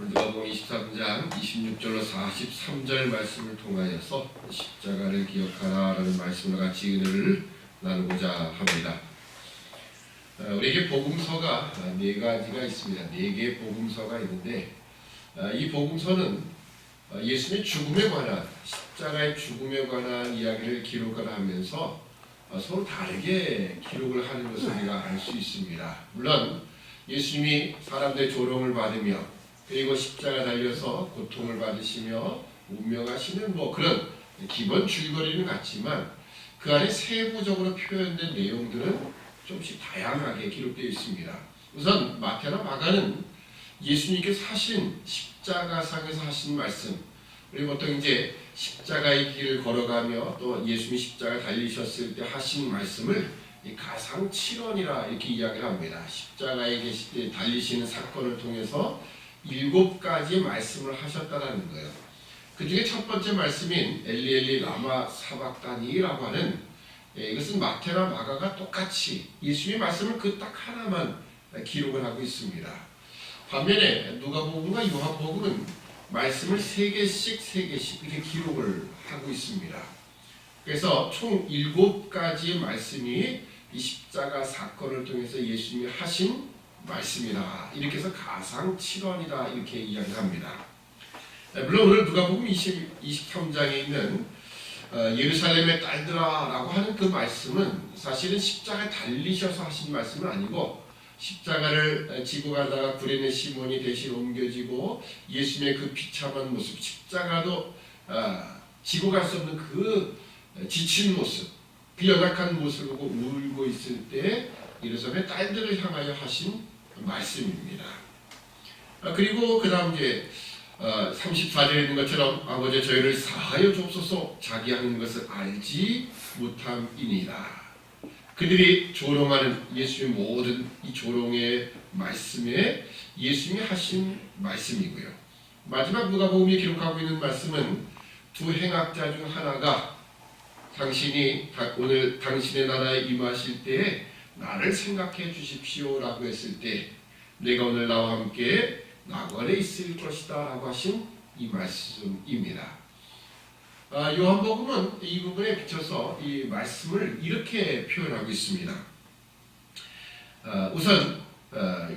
오늘 누가복음 23장 26절로 43절 말씀을 통하여서 십자가를 기억하라라는 말씀을 같이 은혜를 나누고자 합니다. 우리에게 복음서가 네 가지가 있습니다. 네 개의 복음서가 있는데 이 복음서는 예수님의 죽음에 관한, 십자가의 죽음에 관한 이야기를 기록을 하면서 서로 다르게 기록을 하는 것을 우리가 알 수 있습니다. 물론 예수님이 사람들의 조롱을 받으며 그리고 십자가 달려서 고통을 받으시며 운명하시는 그런 기본 줄거리는 같지만 그 안에 세부적으로 표현된 내용들은 조금씩 다양하게 기록되어 있습니다. 우선 마태나 마가는 예수님께서 하신 십자가상에서 하신 말씀, 그리고 보통 이제 십자가의 길을 걸어가며 또 예수님이 십자가 달리셨을 때 하신 말씀을 가상칠언이라 이렇게 이야기를 합니다. 십자가에 달리시는 사건을 통해서 7가지 말씀을 하셨다는 거예요. 그 중에 첫 번째 말씀인 엘리 엘리 라마 사박다니라고 하는 이것은 마태나 마가가 똑같이 예수님의 말씀을 그 딱 하나만 기록을 하고 있습니다. 반면에 누가복음과 요한복음은 말씀을 3개씩 이렇게 기록을 하고 있습니다. 그래서 총 7가지 말씀이 이 십자가 사건을 통해서 예수님이 하신 말씀이다. 이렇게 해서 가상칠언이다. 이렇게 이야기합니다. 물론 오늘 누가복음 23장에 있는 예루살렘의 딸들아 라고 하는 그 말씀은 사실은 십자가에 달리셔서 하신 말씀은 아니고 십자가를 지고 가다가 구레네 시몬이 대신 옮겨지고 예수님의 그 비참한 모습, 십자가도 지고 갈 수 없는 그 지친 모습, 그 연약한 모습을 보고 울고 있을 때 예루살렘의 딸들을 향하여 하신 말씀입니다. 그리고 그 다음 이제 34절에 있는 것처럼 아버지 저희를 사하여 주옵소서 자기 하는 것을 알지 못함이니라. 그들이 조롱하는 예수님의 모든 이 조롱의 말씀에 예수님이 하신 말씀이고요. 마지막 누가복음이 기록하고 있는 말씀은 두 행악자 중 하나가 당신이 오늘 당신의 나라에 임하실 때에 나를 생각해 주십시오 라고 했을 때 내가 오늘 나와 함께 낙원에 있을 것이다 라고 하신 이 말씀입니다. 요한복음은 이 부분에 비춰서 이 말씀을 이렇게 표현하고 있습니다. 우선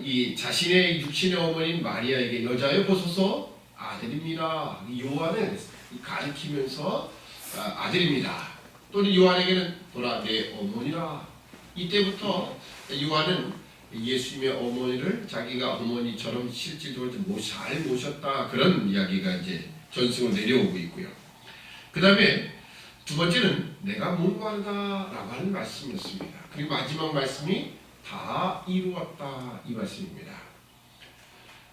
이 자신의 육신의 어머니인 마리아에게 여자여 보소서 아들입니다. 요한은 가리키면서 아들입니다. 또는 요한에게는 보라 내 어머니라. 이때부터 요한은 예수님의 어머니를 자기가 어머니처럼 실질적으로 잘 모셨다 그런 이야기가 이제 전승으로 내려오고 있고요. 그 다음에 두 번째는 내가 문고한다라고 하는 말씀이었습니다. 그리고 마지막 말씀이 다 이루었다 이 말씀입니다.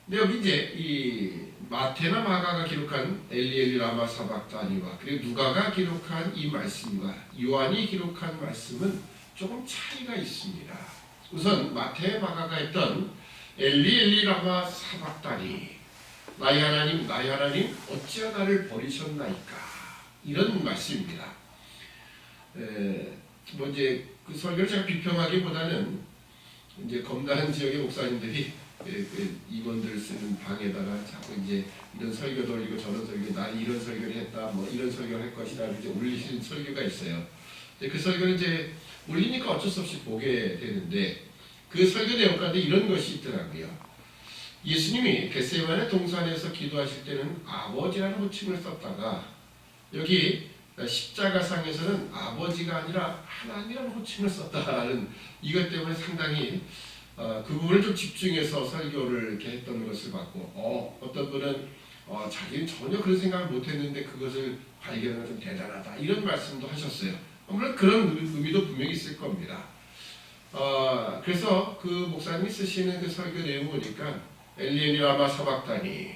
근데 여기 이제 이 마태나 마가가 기록한 엘리 엘리 라마 사박다니와 그리고 누가가 기록한 이 말씀과 요한이 기록한 말씀은 조금 차이가 있습니다. 우선 마태 마가가 했던 엘리 엘리 라마 사박다니 나의 하나님 어찌하여 나를 버리셨나이까 이런 말씀입니다. 이제 그 설교를 제가 비평하기보다는 이제 검다한 지역의 목사님들이 임원들 쓰는 방에다가 자꾸 이제 이런 설교도 올리고 저런 설교, 난 이런 설교를 했다, 이런 설교를 할 것이다 이제 올리시는 설교가 있어요. 그 설교를 이제 올리니까 어쩔 수 없이 보게 되는데 그 설교 내용 가운데 이런 것이 있더라고요. 예수님이 겟세마네 동산에서 기도하실 때는 아버지라는 호칭을 썼다가 여기 십자가상에서는 아버지가 아니라 하나님이라는 호칭을 썼다라는 이것 때문에 상당히 그 부분을 좀 집중해서 설교를 이렇게 했던 것을 봤고 어떤 분은 자기는 전혀 그런 생각을 못했는데 그것을 발견하는 좀 대단하다 이런 말씀도 하셨어요. 물론 그런 의미도 분명히 있을 겁니다. 그래서 그 목사님이 쓰시는 그 설교 내용을 보니까 엘리 엘리 라마 사박다니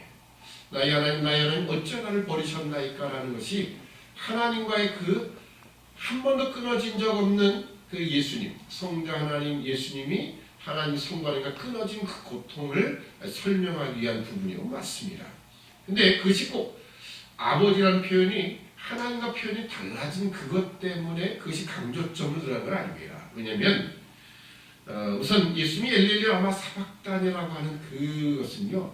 나의 하나님 어찌 나를 버리셨나이까 라는 것이 하나님과의 그 한 번도 끊어진 적 없는 그 예수님, 성자 하나님 예수님이 하나님 성과님과 끊어진 그 고통을 설명하기 위한 부분이고 맞습니다. 근데 그것이 꼭 아버지라는 표현이 하나님과 표현이 달라진 그것 때문에 그것이 강조점을 들어간 건 아닙니다. 왜냐하면 우선 예수님이 엘리 엘리 라마 사박다니라고 하는 그것은요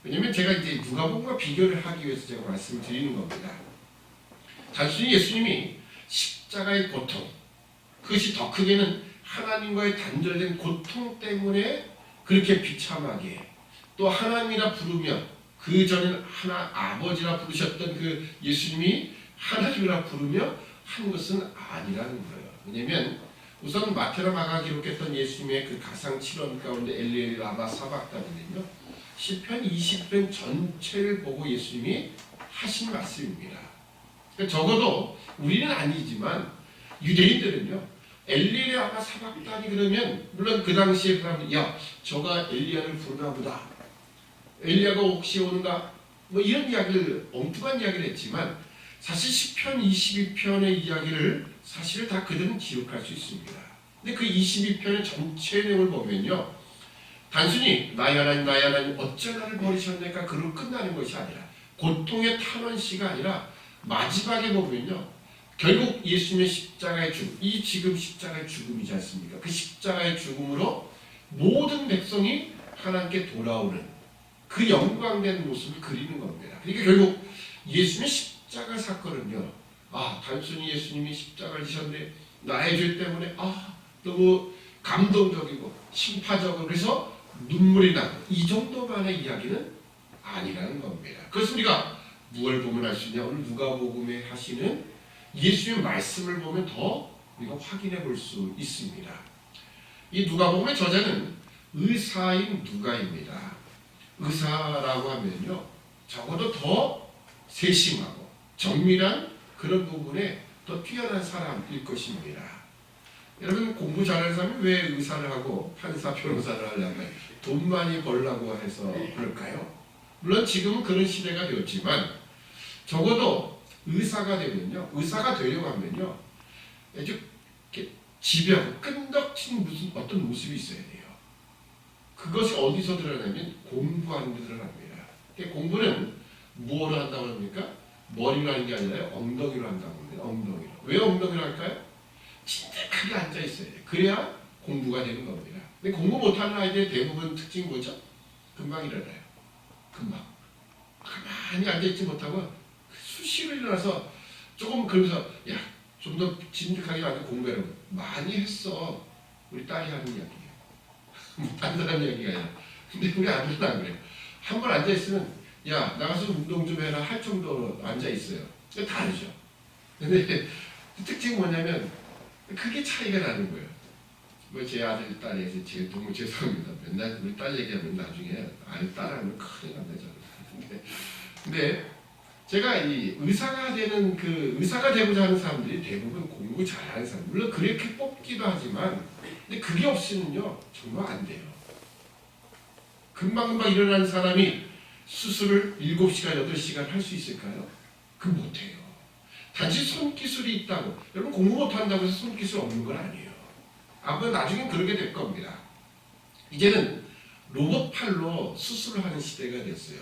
왜냐면 제가 이제 누가복음과 비교를 하기 위해서 제가 말씀을 드리는 겁니다. 단순히 예수님이 십자가의 고통, 그것이 더 크게는 하나님과의 단절된 고통 때문에 그렇게 비참하게, 또 하나님이라 부르며 그 전에 아버지라 부르셨던 그 예수님이 하나님이라 부르며 한 것은 아니라는 거예요. 왜냐면 우선 마테나 마가가 기록했던 예수님의 그 가상 7원 가운데 엘리엘이 라마 사박단이는요, 시편 20편 전체를 보고 예수님이 하신 말씀입니다. 그러니까 적어도 우리는 아니지만 유대인들은요, 엘리엘이 라마 사박단이 그러면 물론 그 당시에 사람들이 야 저가 엘리야를 부르나 보다, 엘리야가 혹시 오는가, 뭐 이런 이야기를, 엉뚱한 이야기를 했지만 사실 시편 22편의 이야기를 사실을 다 그들은 기록할 수 있습니다. 근데 그 22편의 전체 내용을 보면요, 단순히 나의 하나님 나의 하나님 어찌 나를 버리셨나니까 그로 끝나는 것이 아니라, 고통의 탄원시가 아니라 마지막에 보면요, 결국 예수님의 십자가의 죽음, 이 지금 십자가의 죽음이지 않습니까? 그 십자가의 죽음으로 모든 백성이 하나님께 돌아오는 그 영광된 모습을 그리는 겁니다. 그러니까 결국 예수님의 십자가 사건은요, 단순히 예수님이 십자가를 지셨는데 나의 죄 때문에 너무 감동적이고 심파적이고 그래서 눈물이 나고 이 정도만의 이야기는 아니라는 겁니다. 그래서 우리가 무엇을 보면 알 수 있냐? 오늘 누가복음에 하시는 예수님의 말씀을 보면 더 우리가 확인해 볼 수 있습니다. 이 누가복음의 저자는 의사인 누가입니다. 의사라고 하면요, 적어도 더 세심하고 정밀한 그런 부분에 더 뛰어난 사람일 것입니다. 여러분, 공부 잘하는 사람이 왜 의사를 하고 판사, 변호사를 하려면 돈 많이 벌라고 해서 그럴까요? 물론 지금은 그런 시대가 되었지만 적어도 의사가 되면요, 의사가 되려고 하면요, 아주 집요하고 끈덕진 어떤 모습이 있어야 돼요. 그것이 어디서 드러나냐면 공부하는 데 드러납니다. 공부는 무엇으로 한다고 합니까? 머리로 하는 게 아니라 엉덩이로 한다고 합니다. 엉덩이로. 왜 엉덩이로 할까요? 진득하게 앉아 있어야 돼요. 그래야 공부가 되는 겁니다. 근데 공부 못하는 아이들의 대부분 특징이 뭐죠? 금방 일어나요. 금방. 가만히 앉아있지 못하고 수시로 일어나서 조금 그러면서 야, 좀 더 진득하게 앉아 공부해라고. 많이 했어. 우리 딸이 하는 이야기예요. 딴 사람 이야기가 아니라. 근데 우리 아들은 안 그래요. 한 번 앉아있으면 야, 나가서 운동 좀 해라 할 정도로 앉아있어요. 다르죠. 근데 특징이 뭐냐면 그게 차이가 나는 거예요. 뭐 제 아들, 딸이 제가 너무 죄송합니다. 맨날 우리 딸 얘기하면 나중에 아들, 딸하면 큰일 난다잖아요. 근데 제가 이 의사가 되는 의사가 되고자 하는 사람들이 대부분 공부 잘하는 사람, 물론 그렇게 뽑기도 하지만, 근데 그게 없이는요 정말 안 돼요. 금방금방 일어나는 사람이 수술을 7시간, 8시간 할 수 있을까요? 그건 못해요. 단지 손기술이 있다고, 여러분 공부 못한다고 해서 손기술 없는 건 아니에요. 아마 나중엔 그렇게 될 겁니다. 이제는 로봇팔로 수술을 하는 시대가 됐어요.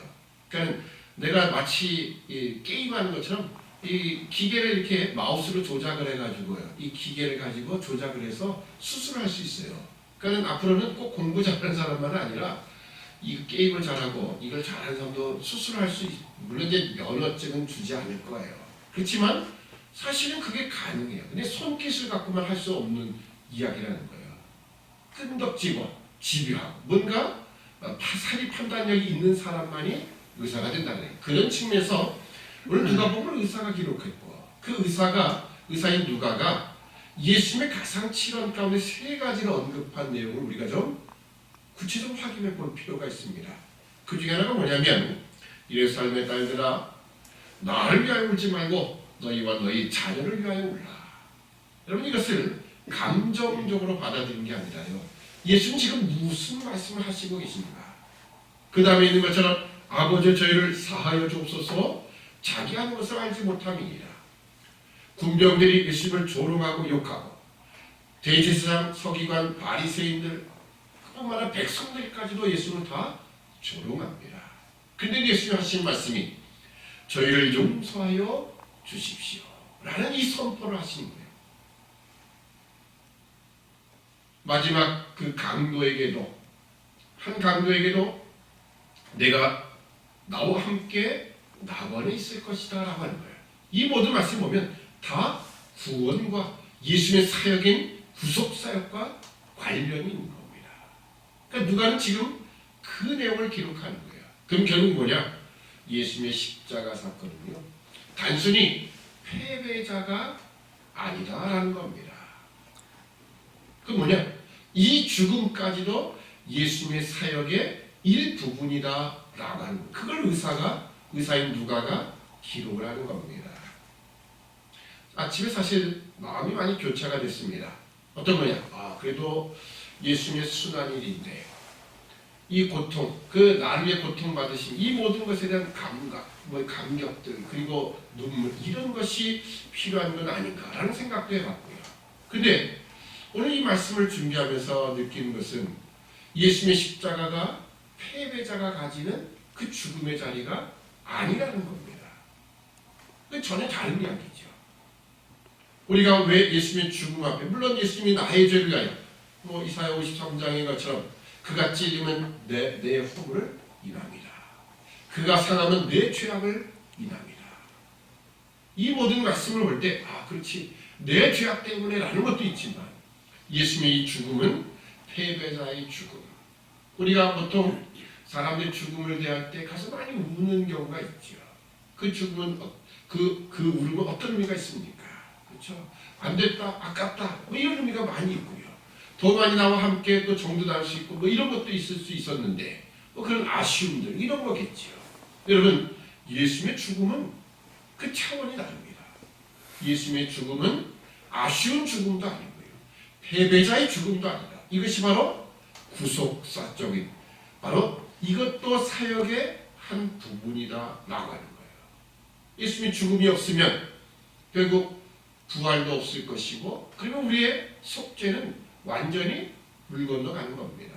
그러니까 내가 마치 게임하는 것처럼 이 기계를 이렇게 마우스로 조작을 해가지고요, 이 기계를 가지고 조작을 해서 수술을 할 수 있어요. 그러니까 앞으로는 꼭 공부 잘하는 사람만 아니라 이 게임을 잘하고 이걸 잘하는 사람도 수술을 할 수 있어요. 물론 이제 면허증은 주지 않을 거예요. 그렇지만 사실은 그게 가능해요. 근데 손기술 갖고만 할 수 없는 이야기라는 거예요. 끈덕지고 집요하고 뭔가 사리 판단력이 있는 사람만이 의사가 된다는 거예요. 그런 측면에서 오늘 누가복음을 의사가 기록했고, 그 의사인 누가가 예수님의 가상 7원 가운데 3가지를 언급한 내용을 우리가 좀 구체적으로 확인해 볼 필요가 있습니다. 그 중에 하나가 뭐냐면, 예루살렘의 딸들아 나를 위하여 울지 말고 너희와 너희 자녀를 위하여 울라. 여러분, 이것을 감정적으로 받아들이는 게 아니라요, 예수님 지금 무슨 말씀을 하시고 계십니까? 그 다음에 있는 것처럼 아버지 저희를 사하여 주옵소서, 자기 하는 것을 알지 못함이니라. 군병들이 예수님을 조롱하고 욕하고 대제사장, 서기관, 바리새인들, 그뿐만 아니라 백성들까지도 예수님을 다 조롱합니다. 근데 예수님 하신 말씀이 저희를 용서하여 주십시오 라는 이 선포를 하시는 거예요. 마지막 그 강도에게도, 한 강도에게도 내가 나와 함께 낙원에 있을 것이다 라고 하는 거예요. 이 모든 말씀 보면 다 구원과 예수님의 사역인 구속사역과 관련이 있는 겁니다. 그러니까 누가는 지금 그 내용을 기록하는 거예요. 그럼 결국 뭐냐? 예수님의 십자가 사건은요, 단순히 패배자가 아니다라는 겁니다. 그 뭐냐? 이 죽음까지도 예수님의 사역의 일부분이다라고 하는 거예요. 그걸 의사인 누가가 기록을 하는 겁니다. 아침에 사실 마음이 많이 교차가 됐습니다. 어떤 거냐? 그래도 예수님의 순환일인데 이 고통, 그 나를 위해 고통받으신 이 모든 것에 대한 감격들, 그리고 눈물, 이런 것이 필요한 건 아닌가라는 생각도 해봤고요. 근데 오늘 이 말씀을 준비하면서 느끼는 것은 예수님의 십자가가 패배자가 가지는 그 죽음의 자리가 아니라는 겁니다. 그 전혀 다른 이야기죠. 우리가 왜 예수님의 죽음 앞에, 물론 예수님이 나의 죄를 위하여 이사야 53장인 것처럼 그가 찔리면 내 허물을 인합니다. 그가 상하면 내 죄악을 인합니다. 이 모든 말씀을 볼 때 그렇지, 내 죄악 때문에 라는 것도 있지만 예수님의 이 죽음은 패배자의 죽음. 우리가 보통 사람들의 죽음을 대할 때 가서 많이 우는 경우가 있죠. 그 죽음은 그 울음은 어떤 의미가 있습니까? 그렇죠? 안 됐다, 아깝다, 이런 의미가 많이 있고요. 더 많이 나와 함께 또 정도 나올 수 있고 이런 것도 있을 수 있었는데 그런 아쉬움들, 이런 거겠죠. 여러분, 예수님의 죽음은 그 차원이 다릅니다. 예수님의 죽음은 아쉬운 죽음도 아니고요, 패배자의 죽음도 아니다. 이것이 바로 구속사적인, 바로 이것도 사역의 한 부분이다라고 하는 거예요. 예수님의 죽음이 없으면 결국 부활도 없을 것이고, 그리고 우리의 속죄는 완전히 물 건너가는 겁니다.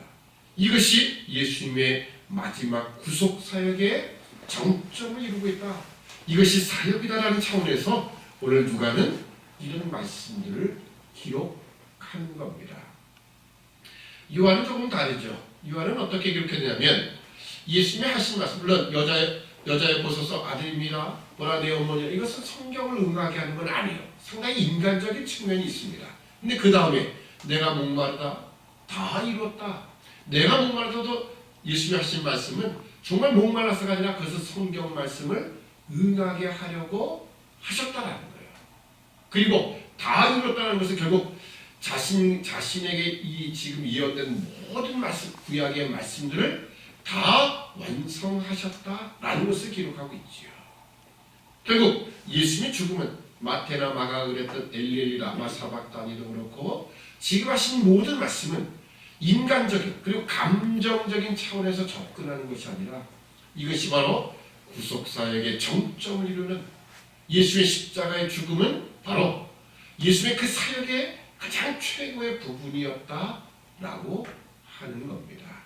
이것이 예수님의 마지막 구속사역의 정점을 이루고 있다. 이것이 사역이다라는 차원에서 오늘 누가는 이런 말씀들을 기록한 겁니다. 요한은 조금 다르죠. 요한은 어떻게 기록했냐면 예수님이 하신 말씀, 물론 여자의 보소서 아들입니다, 보라 내 어머니라, 이것은 성경을 응하게 하는 건 아니에요. 상당히 인간적인 측면이 있습니다. 근데 그 다음에 내가 목마르다, 다 이뤘다. 내가 목마르다도 예수님이 하신 말씀은 정말 목말라서가 아니라 그것은 성경 말씀을 응하게 하려고 하셨다라는 거예요. 그리고 다 이뤘다는 것은 결국 자신에게 이 지금 예언된 모든 말씀, 구약의 말씀들을 다 완성하셨다라는 것을 기록하고 있지요. 결국 예수님의 죽음은 마태나 마가가 그랬던 엘리엘리 라마 사박다니도 그렇고 지금 하신 모든 말씀은 인간적인 그리고 감정적인 차원에서 접근하는 것이 아니라 이것이 바로 구속사역의 정점을 이루는 예수의 십자가의 죽음은 바로 예수의 그 사역의 가장 최고의 부분이었다라고 하는 겁니다.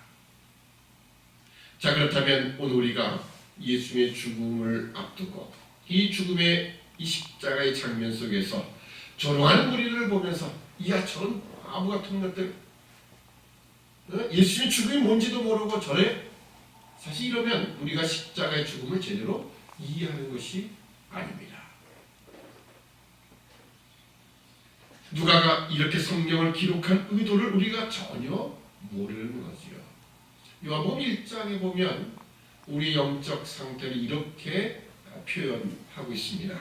자, 그렇다면 오늘 우리가 예수의 죽음을 앞두고 이 죽음의 이 십자가의 장면 속에서 조롱하는 우리를 보면서 저런 바보 같은 것들, 예수의 죽음이 뭔지도 모르고 저래, 사실 이러면 우리가 십자가의 죽음을 제대로 이해하는 것이 아닙니다. 누가가 이렇게 성경을 기록한 의도를 우리가 전혀 모르는 거지요. 요한복음 1장에 보면 우리 영적 상태를 이렇게 표현하고 있습니다.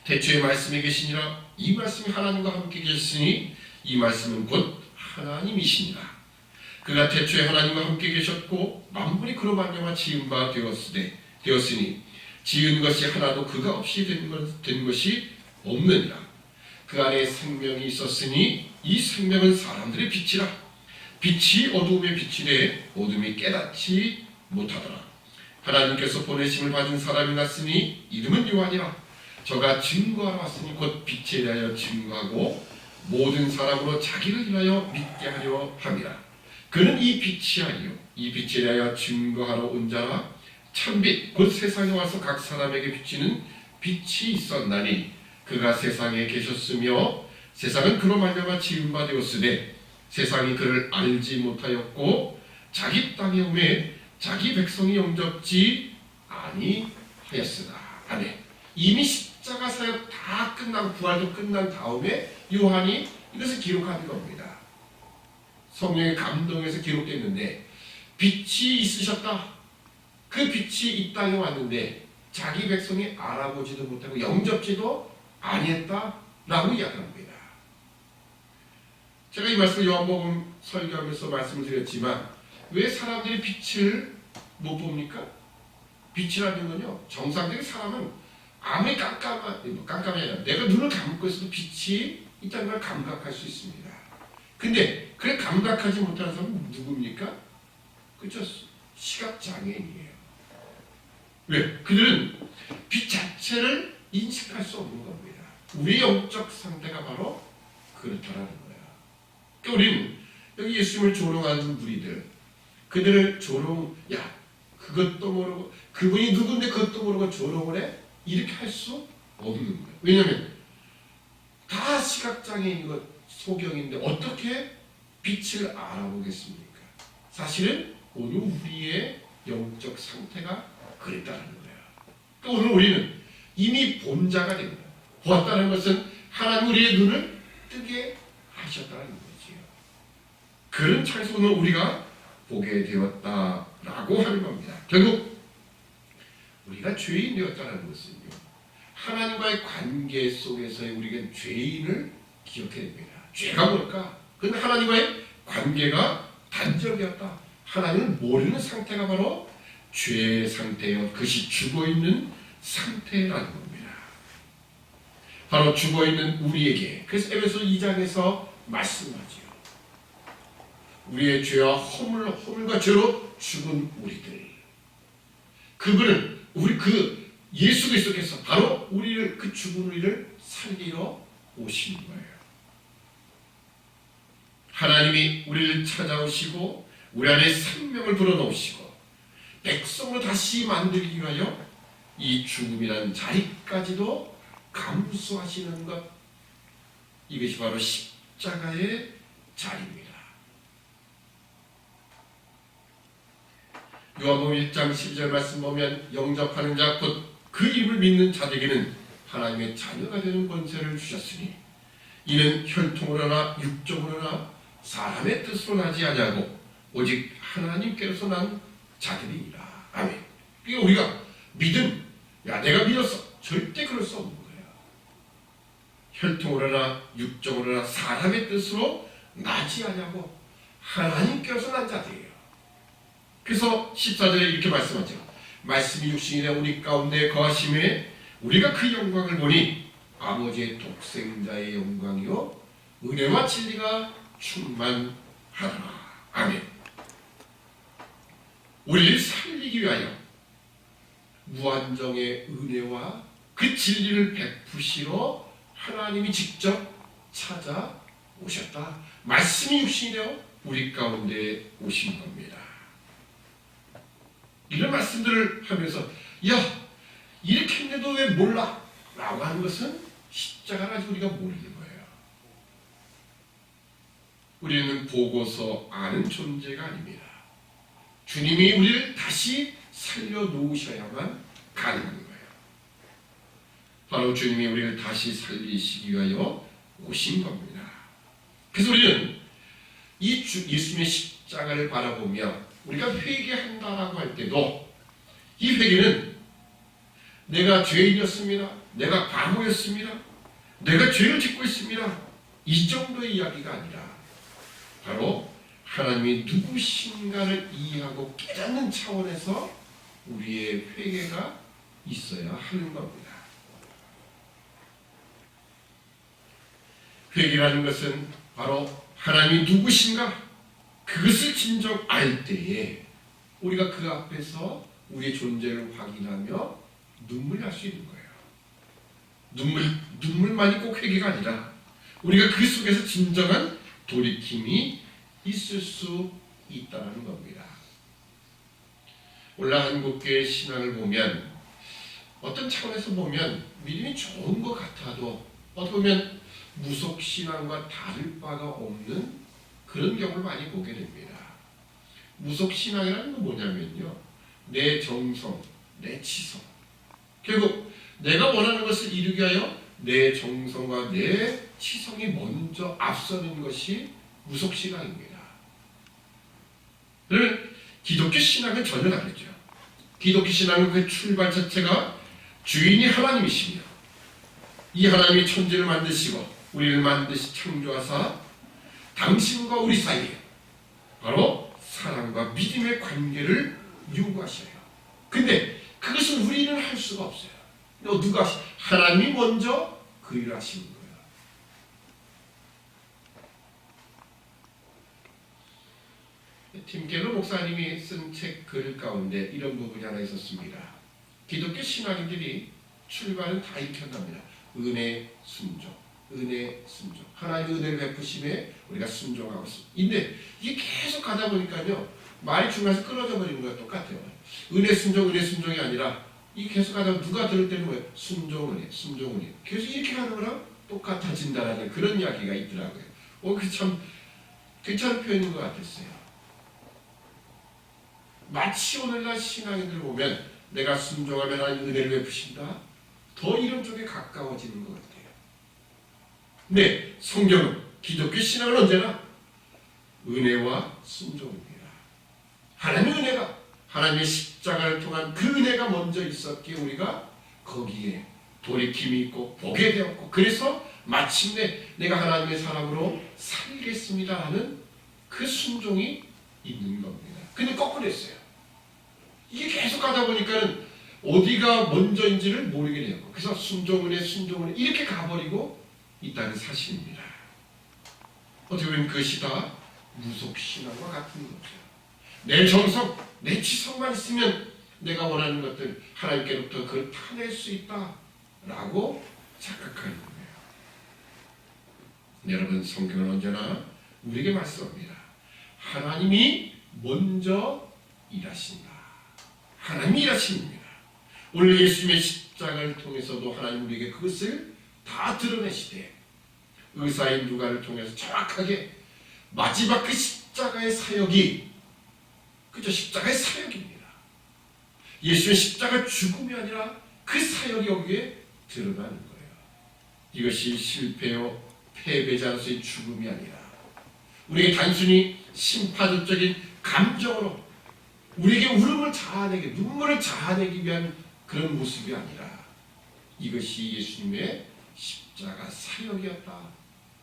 태초에 말씀이 계시니라, 이 말씀이 하나님과 함께 계시니 이 말씀은 곧 하나님이시니라. 그가 태초에 하나님과 함께 계셨고 만물이 그로 말미암아 지은 바 되었으니 지은 것이 하나도 그가 없이 된 것이 없느니라. 그 안에 생명이 있었으니 이 생명은 사람들의 빛이라. 빛이 어두움에 비치되 어둠이 깨닫지 못하더라. 하나님께서 보내심을 받은 사람이 났으니 이름은 요한이라. 저가 증거하러 왔으니 곧 빛에 대하여 증거하고 모든 사람으로 자기를 위하여 믿게 하려 함이라. 그는 이 빛이 아니요 이 빛에 대하여 증거하러 온 자라. 참빛 곧 세상에 와서 각 사람에게 비치는 빛이 있었나니 그가 세상에 계셨으며 세상은 그로 말미암아 지은 바 되었으되 세상이 그를 알지 못하였고 자기 땅에 오매 자기 백성이 영접지 아니하였으나. 아멘. 이미 십자가 사역 다 끝나고 부활도 끝난 다음에 요한이 이것을 기록하는 겁니다. 성령의 감동에서 기록됐는데 빛이 있으셨다. 그 빛이 이 땅에 왔는데 자기 백성이 알아보지도 못하고 영접지도 아니했다라고 이야기합니다. 제가 이 말씀을 요한복음 설교하면서 말씀을 드렸지만 왜 사람들이 빛을 못 봅니까? 빛이라는 건요, 정상적인 사람은 아무리 깜깜이 아니라 내가 눈을 감고 있어도 빛이 있다는 걸 감각할 수 있습니다. 근데 그래 감각하지 못하는 사람은 누굽니까? 그죠? 시각장애인이에요. 왜? 그들은 빛 자체를 인식할 수 없는 겁니다. 우리의 영적 상태가 바로 그렇다라는 거예요. 그러니까 우리는 여기 예수님을 조롱하는 무리들, 그들을 그것도 모르고 그분이 누군데 그것도 모르고 조롱을 해? 이렇게 할 수 없는 거예요. 왜냐하면 다 시각장애인이고 소경인데 어떻게 빛을 알아보겠습니까? 사실은 오늘 우리의 영적 상태가 그랬다는 거예요. 그러니까 오늘 우리는 이미 본자가 됩니다. 보았다는 것은 하나님 우리의 눈을 뜨게 하셨다는 거지요. 그런 차에서 오늘 우리가 보게 되었다라고 하는 겁니다. 결국 우리가 죄인 되었다는 것은요, 하나님과의 관계 속에서의 우리가 죄인을 기억해야 됩니다. 죄가 뭘까? 그건 하나님과의 관계가 단절되었다. 하나님을 모르는 상태가 바로 죄의 상태요. 그것이 죽어있는 상태라는 겁니다. 바로 죽어있는 우리에게, 그래서 에베소 2장에서 말씀하지요. 우리의 죄와 허물과 죄로 죽은 우리들, 그분은 우리 예수 그리스도께서 바로 우리를, 그 죽은 우리를 살리러 오신 거예요. 하나님이 우리를 찾아오시고 우리 안에 생명을 불어넣으시고 백성으로 다시 만들기 위하여 이 죽음이라는 자리까지도 감수하시는 것, 이것이 바로 십자가의 자리입니다. 요한복음 1장 12절 말씀 보면 영접하는 자 곧 그 이름을 믿는 자들에게는 하나님의 자녀가 되는 권세를 주셨으니 이는 혈통으로나 육적으로나 사람의 뜻으로 나지 아니하고 오직 하나님께로서 난 자들이니라. 아멘. 그러니까 우리가 믿음, 내가 믿었어, 절대 그럴 수 없는 거예요. 혈통으로나 육적으로나 사람의 뜻으로 나지 아니하고 하나님께로서 난 자들이에요. 그래서 14절에 이렇게 말씀하죠. 말씀이 육신이 되어 우리 가운데 거하심에 우리가 그 영광을 보니 아버지의 독생자의 영광이요 은혜와 진리가 충만하라. 아멘. 우리를 살리기 위하여 무한정의 은혜와 그 진리를 베푸시러 하나님이 직접 찾아오셨다. 말씀이 육신이 되어 우리 가운데 오신 겁니다. 이런 말씀들을 하면서 이렇게 했는데도 왜 몰라? 라고 하는 것은 십자가 가지고 우리가 모르는 거예요. 우리는 보고서 아는 존재가 아닙니다. 주님이 우리를 다시 살려놓으셔야만 가능한 거예요. 바로 주님이 우리를 다시 살리시기 위하여 오신 겁니다. 그래서 우리는 이 예수님의 십자가를 바라보며 우리가 회개한다라고 할 때도 이 회개는 내가 죄인이었습니다, 내가 바보였습니다, 내가 죄를 짓고 있습니다, 이 정도의 이야기가 아니라 바로 하나님이 누구신가를 이해하고 깨닫는 차원에서 우리의 회개가 있어야 하는 겁니다. 회개라는 것은 바로 하나님이 누구신가, 그것을 진정 알 때에 우리가 그 앞에서 우리의 존재를 확인하며 눈물 날 수 있는 거예요. 눈물만이 꼭 회개가 아니라 우리가 그 속에서 진정한 돌이킴이 있을 수 있다는 겁니다. 오늘 한국교회 신앙을 보면 어떤 차원에서 보면 믿음이 좋은 것 같아도 어떻게 보면 무속신앙과 다를 바가 없는 그런 경우를 많이 보게 됩니다. 무속신앙이라는 건 뭐냐면요, 내 정성, 내 치성, 결국 내가 원하는 것을 이루기 위하여 내 정성과 내 치성이 먼저 앞서는 것이 무속신앙입니다. 그러면 기독교 신앙은 전혀 다르죠. 기독교 신앙은 그 출발 자체가 주인이 하나님이시며, 이 하나님이 천지를 만드시고 우리를 만드시 창조하사 당신과 우리 사이에 바로 사랑과 믿음의 관계를 요구하셔요. 근데 그것은 우리는 할 수가 없어요. 누가? 하나님이 먼저 그 일을 하시는 거예요. 팀 켈러 목사님이 쓴 책 글 가운데 이런 부분이 하나 있었습니다. 기독교 신앙인들이 출발은 다 익혀납니다. 은혜, 순종, 은혜, 순종. 하나님의 은혜를 베푸심에 우리가 순종하고 있습니다. 근데 이게 계속 가다 보니까요, 말이 중간에서 끊어져 버리는 거와 똑같아요. 은혜, 순종이 아니라 이게 계속 가다가 누가 들을 때는 왜 순종, 은혜, 순종, 은혜. 계속 이렇게 하는 거랑 똑같아진다라는 그런 이야기가 있더라고요. 그게 참 괜찮은 표현인 것 같았어요. 마치 오늘날 신앙인들 보면 내가 순종하면 하나님 은혜를 베푸신다, 더 이런 쪽에 가까워지는 것 같아요. 네, 성경은 기독교 신앙은 언제나 은혜와 순종입니다. 하나님의 은혜가, 하나님의 십자가를 통한 그 은혜가 먼저 있었기에 우리가 거기에 돌이킴이 있고 보게 되었고, 그래서 마침내 내가 하나님의 사람으로 살겠습니다 하는 그 순종이 있는 겁니다. 근데 거꾸로 했어요. 이게 계속 가다 보니까는 어디가 먼저인지를 모르게 되었고, 그래서 순종은혜 이렇게 가버리고 있다는 사실입니다. 어떻게 보면 그것이 다 무속신앙과 같은 거죠. 내 정성, 내 치성만 있으면 내가 원하는 것들 하나님께로부터 그걸 타낼 수 있다라고 착각하는 거예요. 여러분, 성경은 언제나 우리에게 말씀합니다. 하나님이 먼저 일하신다. 하나님이 일하십니다. 오늘 예수님의 십자가를 통해서도 하나님 우리에게 그것을 다 드러내시되, 의사인 누가를 통해서 정확하게 마지막 그 십자가의 사역이, 그저 십자가의 사역입니다. 예수의 십자가 죽음이 아니라 그 사역이 여기에 드러나는 거예요. 이것이 실패요 패배자로서의 죽음이 아니라 우리에게 단순히 심파적인 감정으로 우리에게 울음을 자아내기, 눈물을 자아내기 위한 그런 모습이 아니라 이것이 예수님의 십자가 사역이었다,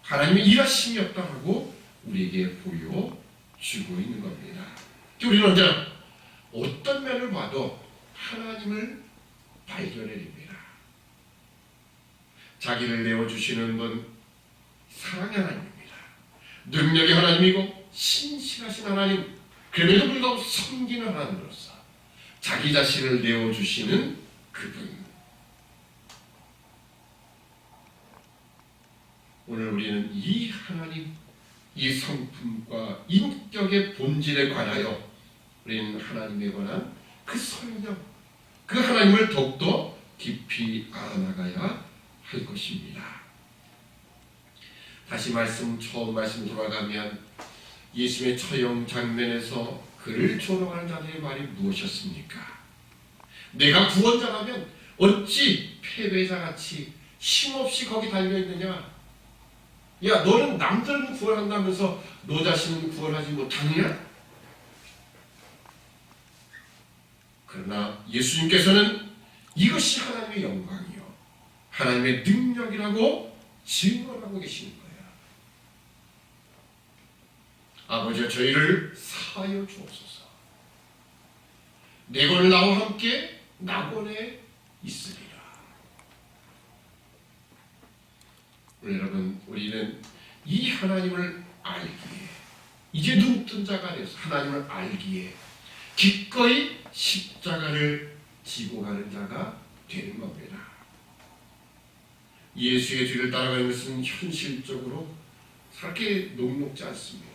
하나님의 일하심이었다고 우리에게 보여주고 있는 겁니다. 우리는 언제나 어떤 면을 봐도 하나님을 발견해냅니다. 자기를 내어주시는 분 사랑의 하나님입니다. 능력의 하나님이고 신실하신 하나님, 그럼에도 불구하고 섬기는 하나님으로서 자기 자신을 내어주시는 그분. 오늘 우리는 이 하나님, 이 성품과 인격의 본질에 관하여 우리는 하나님에 관한 그 설명, 그 하나님을 더욱더 깊이 알아나가야 할 것입니다. 다시 처음 말씀 돌아가면 예수님의 처형 장면에서 그를 조롱하는 자들의 말이 무엇이었습니까? 내가 구원자라면 어찌 패배자같이 힘없이 거기 달려있느냐? 야, 너는 남들은 구원한다면서 너 자신은 구원하지 못하느냐? 그러나 예수님께서는 이것이 하나님의 영광이요, 하나님의 능력이라고 증언하고 계시는 거예요. 아버지여, 저희를 사하여 주옵소서. 내가 나와 함께 낙원에 있으리라. 여러분, 우리는 이 하나님을 알기에, 이제 눈뜬 자가 되어서 하나님을 알기에 기꺼이 십자가를 지고 가는 자가 되는 겁니다. 예수의 뒤를 따라가는 것은 현실적으로 그렇게 녹록지 않습니다.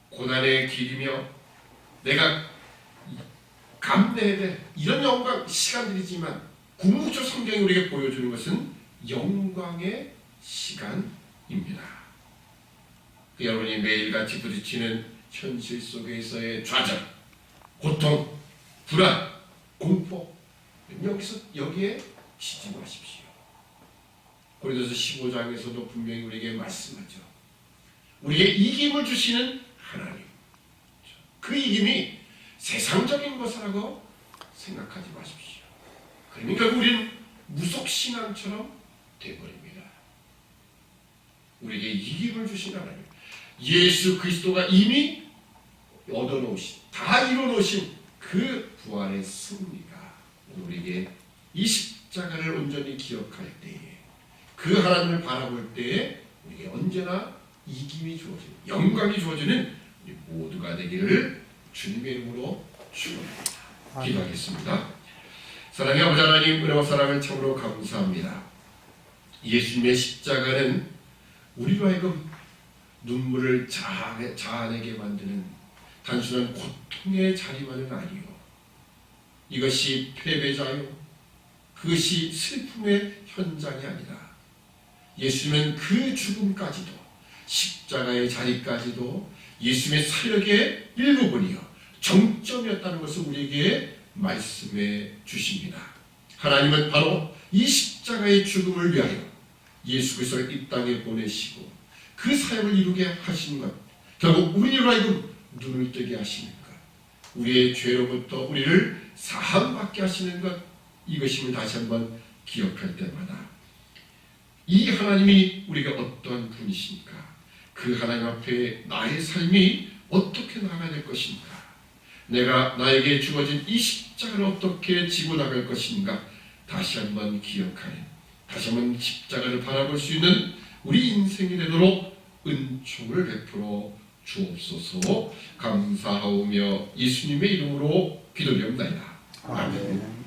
고난의 길이며 내가 감내해야 될 이런 영광 시간들이지만, 궁극적 성경이 우리에게 보여주는 것은 영광의 시간입니다. 여러분이 매일같이 부딪히는 현실 속에서의 좌절, 고통, 불안, 공포, 여기에 치지 마십시오. 고린도서 15장에서도 분명히 우리에게 말씀하죠. 우리에게 이김을 주시는 하나님. 그 이김이 세상적인 것이라고 생각하지 마십시오. 그러면 결국 우리는 무속신앙처럼 되어버립니다. 우리에게 이김을 주신 하나님, 예수 그리스도가 이미 얻어놓으신, 다 이뤄놓으신 그 부활의 승리가 우리에게 이 십자가를 온전히 기억할 때에, 그 하나님을 바라볼 때에 우리에게 언제나 이김이 주어지는, 영광이 주어지는 우리 모두가 되기를 주님의 이름으로 축원합니다. 기도하겠습니다. 사랑의 아버지 하나님, 은혜와 사랑을 참으로 감사합니다. 예수님의 십자가는 우리로 하여금 눈물을 자아내게 만드는 단순한 고통의 자리만은 아니요, 이것이 패배자요, 그것이 슬픔의 현장이 아니라 예수님은 그 죽음까지도, 십자가의 자리까지도 예수님의 사역의 일부분이요, 정점이었다는 것을 우리에게 말씀해 주십니다. 하나님은 바로 이 십자가의 죽음을 위하여 예수 그리스도를 이 땅에 보내시고 그 사역을 이루게 하시는 것, 결국 우리로 하여금 눈을 뜨게 하시는 것, 우리의 죄로부터 우리를 사함받게 하시는 것, 이것임을 다시 한번 기억할 때마다 이 하나님이 우리가 어떠한 분이신가, 그 하나님 앞에 나의 삶이 어떻게 나가야 될 것인가, 내가 나에게 주어진 이 십자가를 어떻게 지고 나갈 것인가, 다시 한번 기억하는, 다시 한번 십자가를 바라볼 수 있는 우리 인생이 되도록 은총을 베풀어 주옵소서. 감사하오며 예수님의 이름으로 기도드립니다. 아멘.